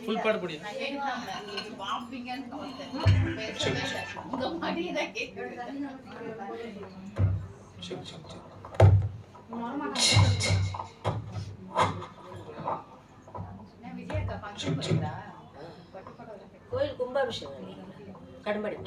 full பாடு போடியா கோயில் கும்பாபிஷேகம் கடம்படி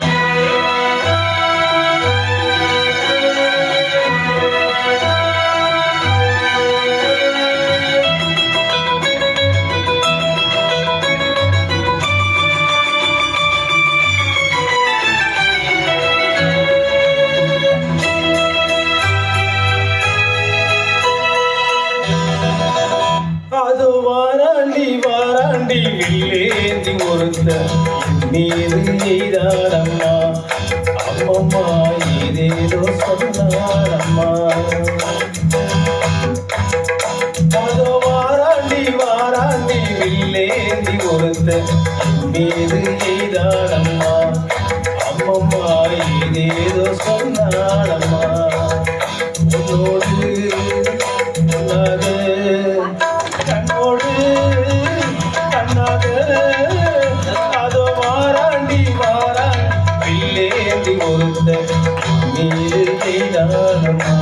வாராண்டி வில்லேந்தி ஒருத்த மீது எய்தாரம்மா அம்மம்மா ஏதேதோ சொன்னாரம்மா அதோ வாராண்டி வில்லேந்தி ஒருத்த மீது எய்தாரம்மா அம்மம்மா ஏதேதோ சொன்னாரம்மா உன்னோடு கண்ணோடு கண்ணாக அதோ வாராண்டி வில்லேந்தி ஒருத்த மீது செய்தானம்மா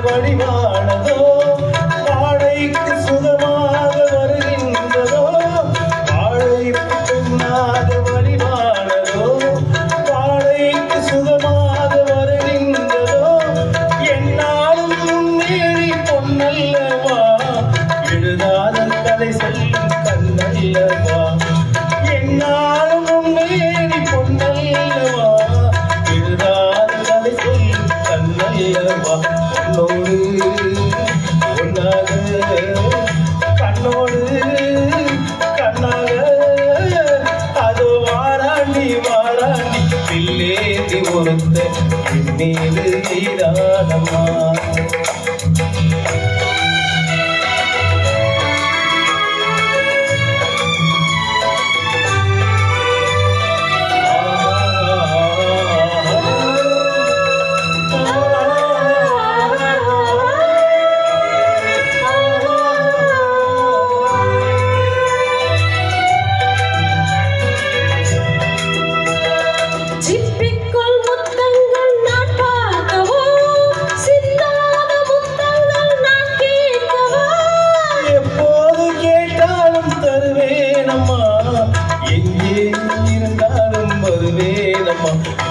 வடிவானதோ வாழைக்கு சுகமாக வருகின்றதோ வாழைக்கு பெண்ணாத வடிவானதோ வாழைக்கு சுகமாக வருகின்றதோ என்னாலும் முன்னேறி பொன்னல்லவா எழுதாத கதை சொல்லும் கண்ணல்லவா என்னாலும் முன்னேறி பொன்னல்லவா எழுதாத கதை சொல்லும் கண்ணல்லவா கண்ணோடு ஒன்னாக கண்ணோடு கண்ணாக அதோ வாராண்டி வில்லேந்தி ஒருத்த மீது எய்தானம்மா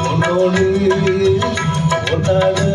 உன்னோடு ஒன்றாக